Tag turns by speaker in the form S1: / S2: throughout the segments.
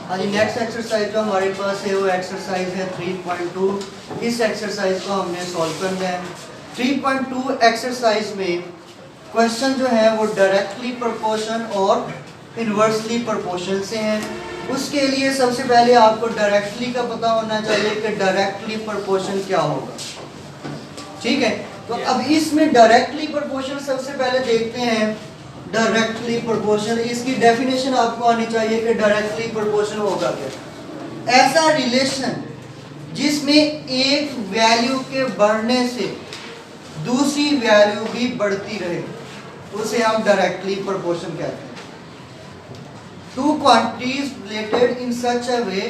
S1: हाँ जी, next exercise जो हमारे पास है वो एक्सरसाइज है 3.2। इस एक्सरसाइज को हमने सॉल्व करना है। 3.2 एक्सरसाइज में क्वेश्चन जो है वो डायरेक्टली प्रोपोर्शन और इन्वर्सली प्रोपोर्शन से हैं। उसके लिए सबसे पहले आपको डायरेक्टली का पता होना चाहिए कि डायरेक्टली प्रोपोर्शन क्या होगा। ठीक है, तो अब इसमें डायरेक्टली प्रोपोर्शन सबसे पहले देखते हैं। डायरेक्टली प्रोपोर्शन, इसकी डेफिनेशन आपको आनी चाहिए कि डायरेक्टली प्रोपोर्शन होगा क्या। ऐसा रिलेशन जिसमें एक वैल्यू के बढ़ने से दूसरी वैल्यू भी बढ़ती रहे, उसे हम डायरेक्टली प्रोपोर्शन कहते हैं। Two quantities related in such a way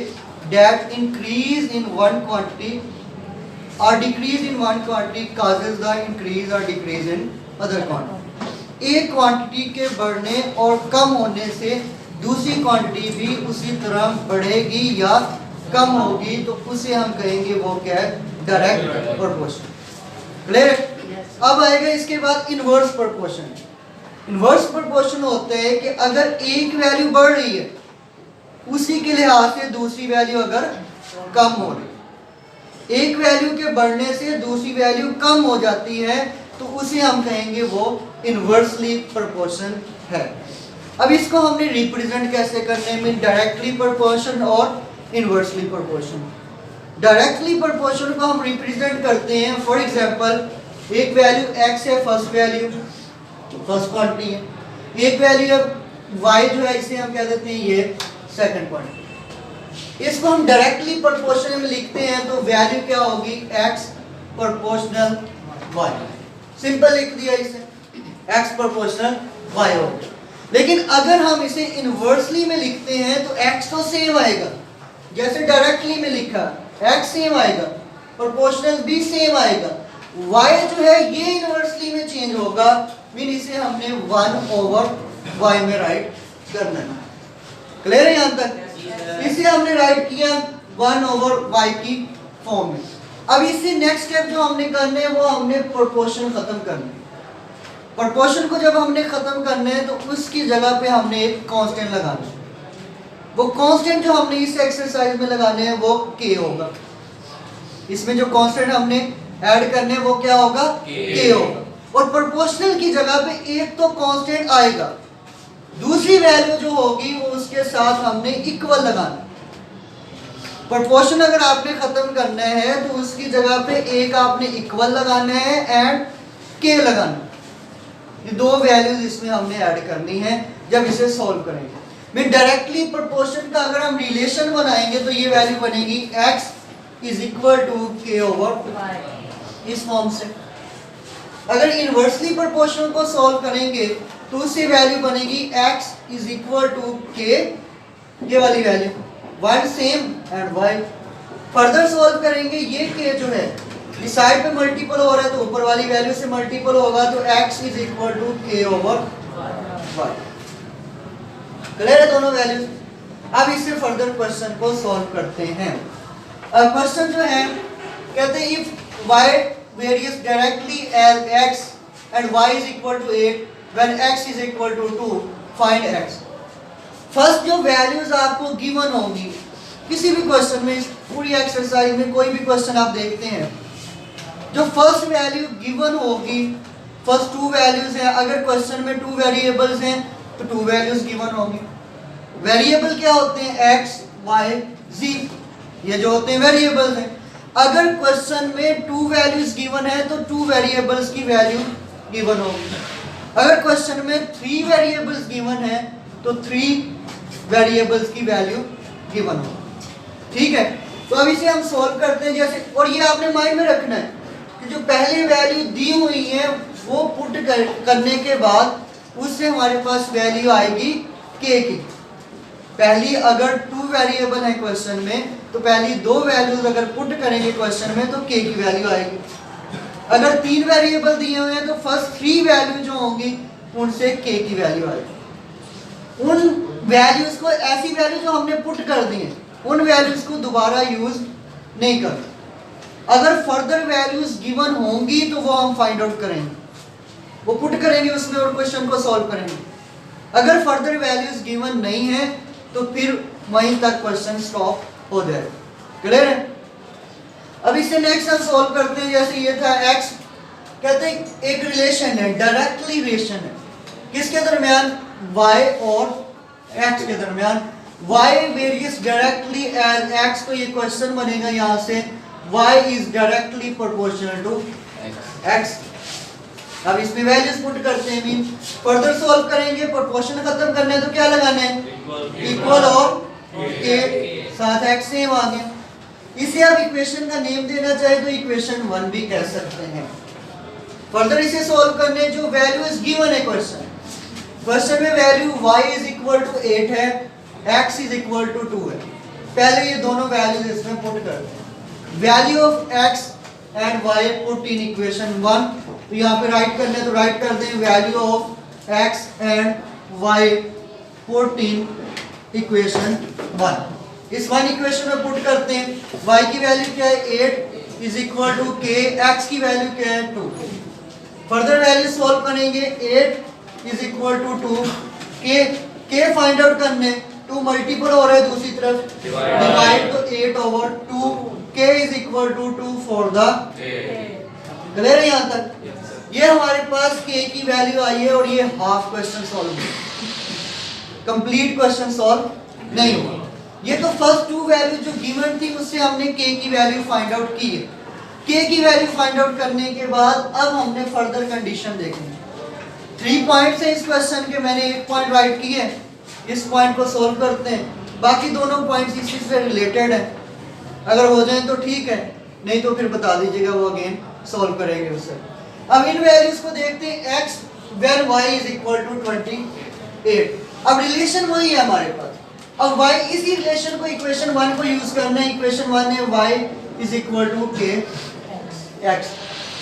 S1: that increase in one quantity or decrease in one quantity causes the increase or decrease in other quantity। एक क्वांटिटी के बढ़ने और कम होने से दूसरी क्वांटिटी भी उसी तरह बढ़ेगी या कम होगी, तो उसे हम कहेंगे वो क्या है, डायरेक्ट प्रोपोर्शन। क्लियर? अब आएगा इसके बाद इनवर्स प्रोपोर्शन। इनवर्स प्रोपोर्शन होता है कि अगर एक वैल्यू बढ़ रही है उसी के लिहाज से दूसरी वैल्यू अगर कम हो रही है, एक वैल्यू के बढ़ने से दूसरी वैल्यू कम हो जाती है, तो उसे हम कहेंगे वो इनवर्सली प्रोपोर्शन है। अब इसको हमने रिप्रेजेंट कैसे करने में, डायरेक्टली प्रोपोर्शन और इनवर्सली प्रोपोर्शन। डायरेक्टली प्रोपोर्शन को हम रिप्रेजेंट करते हैं, फॉर एग्जांपल एक वैल्यू x है, फर्स्ट वैल्यू फर्स्ट क्वांटिटी है, एक वैल्यू y जो है इसे हम कह देते हैं ये सेकंड क्वांटिटी। इसको हम डायरेक्टली प्रोपोर्शनल में लिखते हैं, तो वैल्यू क्या होगी, x प्रोपोर्शनल y। सिंपल लिख दिया इसे, x प्रोपोर्शनल y हो गया। लेकिन अगर हम इसे इनवर्सली में लिखते हैं तो x तो सेम आएगा, जैसे डायरेक्टली में लिखा x सेम आएगा, प्रोपोर्शनल भी सेम आएगा, y जो है ये इनवर्सली में चेंज होगा, मीन इसे हमने 1/y में राइट करना है। क्लियर है यहाँ तक? इसे हमने राइट किया 1/y की फॉर्म में। अब इससे नेक्स्ट स्टेप जो हमने करने हैं वो हमने प्रोपोर्शन खत्म करना है। प्रोपोर्शन को जब हमने खत्म करना है तो उसकी जगह पे हमने एक कांस्टेंट लगाना है। वो कांस्टेंट जो हमने इस एक्सरसाइज में लगाने हैं वो k होगा। इसमें जो कांस्टेंट हमने ऐड करने हैं वो क्या होगा, k होगा। और प्रोपोर्शनल की जगह पे एक तो कांस्टेंट आएगा, दूसरी वैल्यू जो होगी वो उसके साथ हमने इक्वल लगाना। प्रोपोर्शन अगर आपने खत्म करना है तो उसकी जगह पे एक आपने इक्वल लगाना है एंड k लगाना। ये दो वैल्यूज इसमें हमने ऐड करनी है जब इसे सॉल्व करेंगे। मैं डायरेक्टली प्रोपोर्शन का अगर हम रिलेशन बनाएंगे तो ये वैल्यू बनेगी x is equal to k over इस फॉर्म से। अगर इनवर्सली प्रोपोर्शन को सॉल्व करेंगे तो उससे वैल्यू बनेगी x is equal to k, ये वाली value, y same and y। Further solve करेंगे, ये k जो है इस साइड पे मल्टीपल हो रहा है तो ऊपर वाली वैल्यू से मल्टीपल होगा, तो x is equal to k over y। Clear है दोनों वैल्यूज? अब इससे फर्दर क्वेश्चन को सॉल्व करते हैं। अब क्वेश्चन जो है कहते हैं if y varies directly as x and y is equal to 8 when x is equal to 2 find x। First जो वैल्यूज आपको गिवन होंगी किसी भी क्वेश्चन में, इस पूरी एक्सरसाइज में कोई भी क्वेश्चन आप देखते हैं, जो फर्स्ट वैल्यू गिवन होगी, फर्स्ट टू वैल्यूज हैं, अगर क्वेश्चन में टू वेरिएबल्स हैं तो टू वैल्यूज गिवन होंगी। वेरिएबल क्या होते हैं, x y z, ये जो होते हैं वेरिएबल्स हैं। अगर क्वेश्चन में टू वैल्यूज गिवन है तो टू वेरिएबल्स की वैल्यू गिवन होगी। अगर क्वेश्चन में थ्री वेरिएबल्स गिवन है तो थ्री वेरिएबल्स की वैल्यू गिवन होगी। ठीक है, तो अब इसे हम सॉल्व करते हैं जैसे, और ये आपने माइंड में रखना है कि जो पहले वैल्यू दी हुई है वो पुट करने के बाद उससे हमारे पास वैल्यू आएगी k की। पहली अगर टू वेरिएबल है क्वेश्चन में तो पहली दो वैल्यूज अगर पुट करेंगे क्वेश्चन में तो k की वैल्यू आएगी। अगर तीन वेरिएबल दिए हुए हैं तो फर्स्ट थ्री वैल्यू जो होंगी उनसे k की वैल्यू आएगी। उन वैल्यूज को, ऐसी वैल्यू जो हमने पुट कर दी है, उन वैल्यूज को दोबारा यूज नहीं करना। अगर फर्दर वैल्यूज गिवन होंगी तो वो हम फाइंड आउट करेंगे, वो पुट करेंगे उसमें और क्वेश्चन को सॉल्व करेंगे। अगर फर्दर वैल्यूज गिवन नहीं है तो फिर वहीं तक क्वेश्चन स्टॉप हो जाए। क्लियर है? अब इससे नेक्स्ट हम सॉल्व करते हैं। जैसे ये था x, कहते हैं एक रिलेशन है, डायरेक्टली रिलेशन है किसके दरमियान, y और x के दरमियान। y varies directly as x, तो ये क्वेश्चन बनेगा यहां से y is directly proportional to x। अब इसमें वैल्यूज पुट करते हैं, मीन फर्दर सॉल्व करेंगे। प्रोपोर्शन खत्म करना है तो क्या लगाना है, इक्वल और के साथ x सेम आ गया। इसे आप इक्वेशन का नेम देना चाहे तो इक्वेशन 1 भी कह सकते हैं। फर्दर इसे सॉल्व करने जो वैल्यू इज गिवन है क्वेश्चन में value y is equal to 8 है, x इज इक्वल टू 2 है। पहले ये दोनों वैल्यूज इसमें पुट करते हैं। Value of x and y put in equation 1, तो यहाँ पे राइट करने तो राइट कर दें value of x and y put in equation 1। इस वन इक्वेशन में पुट करते हैं। y की वैल्यू क्या है 8 is equal to k, x की वैल्यू क्या है 2। फर्दर वैल्यू सॉल्व करेंगे 8 is equal to 2, k find out करने, 2 मल्टीपल हो रहा है दूसरी तरफ, डिवाइड तो 8 over 2, k is equal to 2 for the. Clear है यहाँ तक? ये हमारे पास k की वैल्यू आई है और ये हाफ क्वेश्चन सॉल्व है, कंप्लीट क्वेश्चन सॉल्व नहीं हुआ। ये तो फर्स्ट 2 वैल्यू जो गिवन थी उससे हमने k की वैल्यू फाइंड आउट की है। k की वैल्यू फाइंड आउट करने के बाद अब हमने फर्दर कंडीशन देखनी है। 3 पॉइंट्स हैं इस क्वेश्चन के, मैंने एक पॉइंट राइट किया है, इस पॉइंट को सॉल्व करते हैं। बाकी दोनों पॉइंट्स इसी से रिलेटेड है, अगर हो जाए तो ठीक है, नहीं तो फिर बता दीजिएगा, वो अगेन सॉल्व करेंगे उससे। अब इन वैल्यूज को देखते हैं। x where y is equal to 28। अब रिलेशन वही है हमारे पास। अब y, इसी रिलेशन को इक्वेशन 1 को यूज करना है। इक्वेशन 1 है y is equal to k x।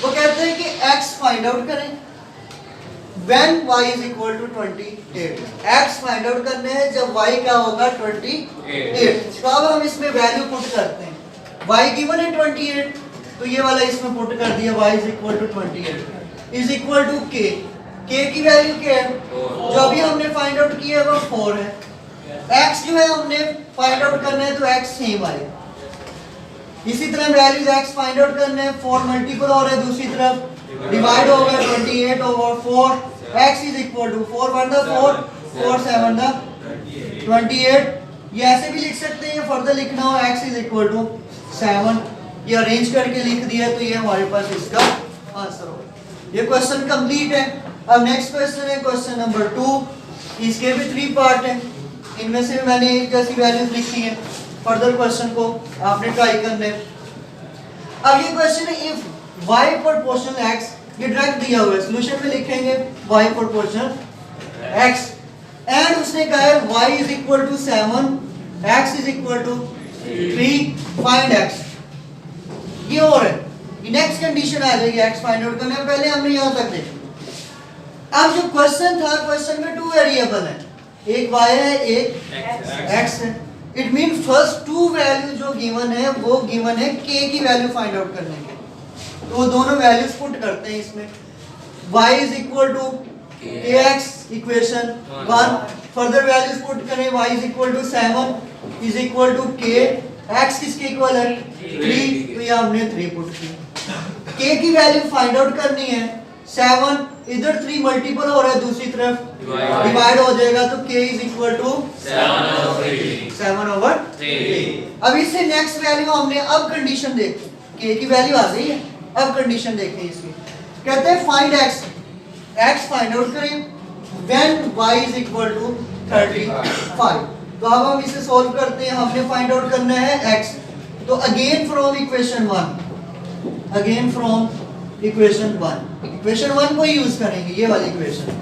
S1: वो कहते हैं कि x फाइंड आउट करें when y is equal to 28। x find out करने हैं जब y क्या होगा 28। तो अब हम इसमें वैल्यू पुट करते हैं। y गिवन है 28, तो ये वाला इसमें पुट कर दिया, y is equal to 28 is equal to k। k की वैल्यू क्या है, जो अभी हमने फाइंड आउट किया है वो 4 है। x जो है हमने फाइंड आउट करना है तो x सेम आएगा। इसी तरह वैल्यूज x फाइंड आउट करने हैं, 4 मल्टीपल हो रहा है दूसरी तरफ, डिवाइड हो गया 28 over 4, x is equal to 4 1 the 4, 4 7 the 28। ये ऐसे भी लिख सकते हैं, फर्दर लिखना हो x इज इक्वल टू 7, ये अरेंज करके लिख दिया तो ये हमारे पास इसका आंसर होगा। ये क्वेश्चन कंप्लीट है। अब नेक्स्ट क्वेश्चन है क्वेश्चन नंबर 2। इसके भी 3 पार्ट हैं, इनमें से मैंने एक जैसी वैल्यूज लिखी है। फर्दर क्वेश्चन को आपने ट्राई करना है। अब ये क्वेश्चन है इफ y प्रोपोर्शनल x, ये डायरेक्ट दिया हुआ है, सॉल्यूशन में लिखेंगे y प्रोपोर्शनल x एंड उसने कहा है y is equal to 7, x is equal to 3, find x। ये और है, ये नेक्स्ट कंडीशन आ जाएगी x फाइंड आउट करने। पहले हमने यहां तक देखा। अब जो क्वेश्चन था, क्वेश्चन में 2 वेरिएबल है, एक y है एक x है। इट मीन फर्स्ट 2 वैल्यू जो गिवन है वो गिवन है k की वैल्यू फाइंड आउट करने के, तो वो दोनों वैल्यूज पुट करते हैं इसमें। y is equal to kx equation 1, further values put करें, y is equal to 7 is equal to k, x किसके इक्वल है 3, तो ये हमने 3 पुट किया। k की वैल्यू फाइंड आउट करनी है, 7 इधर 3 मल्टीपल हो रहा है दूसरी तरफ, डिवाइड हो जाएगा तो k is equal to 7 over 3। अब इससे नेक्स्ट वैल्यू हमने अब कंडीशन देखी, k की वैल्यू आ गई है, अब कंडीशन देखें इसकी। कहते हैं find x, x find out करें when y is equal to 35। तो अब हम इसे सॉल्व करते हैं। हमने फाइंड आउट करना है x, तो again from equation 1, again from equation 1, equation 1 को यूज करेंगे, ये वाली equation.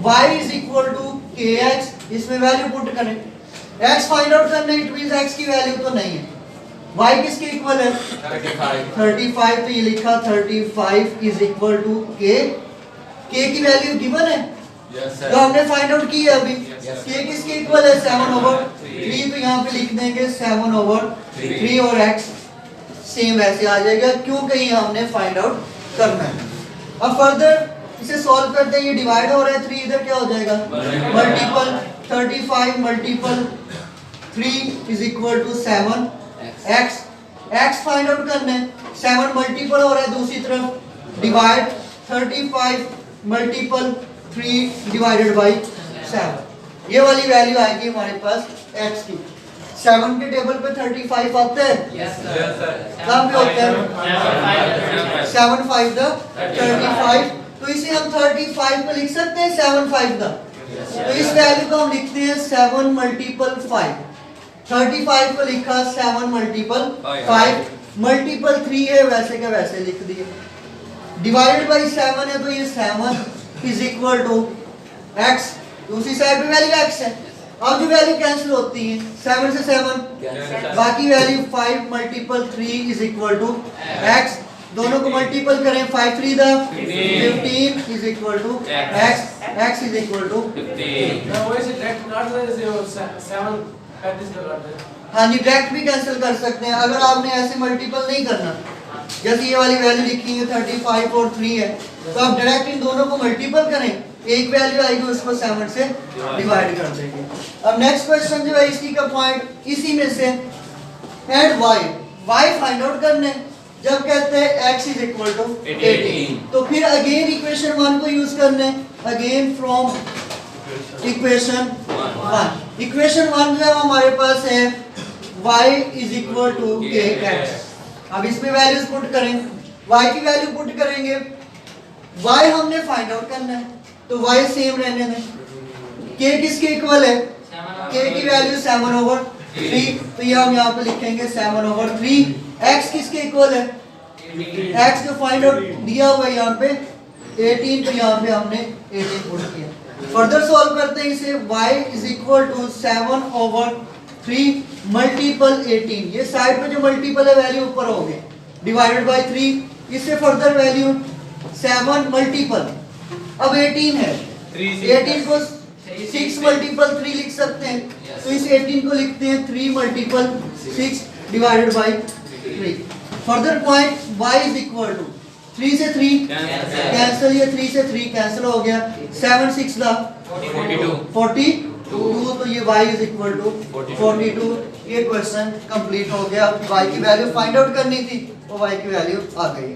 S1: y is equal to kx, इसमें वैल्यू पुट करें। x फाइंड आउट करना है, इट मींस x की वैल्यू तो नहीं है, y किसके इक्वल है 35, तो ये लिखा 35 is equal to k। k की वैल्यू गिवन है, तो हमने फाइंड आउट की है अभी। k किसके इक्वल है 7 ओवर 3, तो यहाँ पे लिख देंगे 7 ओवर 3 और x सेम ऐसे आ जाएगा क्योंकि ये हमने फाइंड आउट करना है। अब फर्दर इसे सॉल्व करते हैं, ये डिवाइड हो रहा है 3, इधर क्या हो जाएगा multiple, 35 multiple 3 is equal to 7 x x find out करना है 7 मल्टीपल हो रहा है दूसरी तरफ डिवाइड 35 मल्टीपल 3 डिवाइडेड बाई 7 ये वाली वैल्यू आएगी हमारे पास x की 7 के टेबल पे 35 आते हैं कहाँ पे होते हैं 7 5 द 35 तो इसे हम 35 पे लिख सकते हैं 7 5 द तो इस वैल्यू को हम लिखते हैं 7 मल्टीपल 5 35 को लिखा 7 मल्टीपल 5 मल्टीपल 3 है वैसे के वैसे लिख दिए डिवाइडेड बाई 7 है तो ये 7 इज इक्वल टू x दूसरी साइड पे वैल्यू x है अब जो वैल्यू कैंसिल होती है 7 से 7 बाकी value 5 multiple 3 is equal to x दोनों को मल्टीपल करें 5 3 the 15 is equal to x x is equal to
S2: 15
S1: हाँ जी डायरेक्ट भी कैंसिल कर सकते हैं अगर आपने ऐसे मल्टीपल नहीं करना जैसे ये वाली वैल्यू लिखी है 35 और 3 है तो आप डायरेक्ट इन दोनों को मल्टीपल करें एक वैल्यू आएगी उसको 7 से डिवाइड कर देंगे अब नेक्स्ट क्वेश्चन जो है इसकी का पॉइंट इसी में से एंड y फाइंड आउट करने जब कहते हैं x इज इक्वल टू 18 तो फिर अगेन इक्वेशन 1 को यूज करने अगेन फ्रॉम इक्वेशन 1 इक्वेशन 1 जो है हमारे पास है y is equal to kx अब इसमें वैल्यूज पुट करें y की वैल्यू पुट करेंगे y हमने फाइंड आउट करना है तो y सेम रहने दें k किसके इक्वल है k की वैल्यू 7 ओवर 3 तो ये हम यहाँ पे लिखेंगे 7 ओवर 3 x किसके इक्वल है x जो फाइंड आउट दिया हुआ है यहाँ पे 18 तो यहाँ पे हमने 18 पुट किया फर्दर सॉल्व करते हैं इसे y is equal to 7 over 3 multiple 18 ये साइड पे जो मल्टीपल है वैल्यू ऊपर हो गए डिवाइडेड बाय 3 इससे फर्दर वैल्यू 7 मल्टीपल अब 18 है 18 को 6 मल्टीपल 3 लिख सकते हैं तो इस 18 को लिखते हैं 3 multiple 6 divided by 3 further point y is equal to 3 से 3 कैंसिल ये 3 से 3 कैंसिल हो गया 7 6 दा 42 तो ये y इज इक्वल टू 42 ये क्वेश्चन कंप्लीट हो गया y की वैल्यू फाइंड आउट करनी थी वो y की वैल्यू आ गई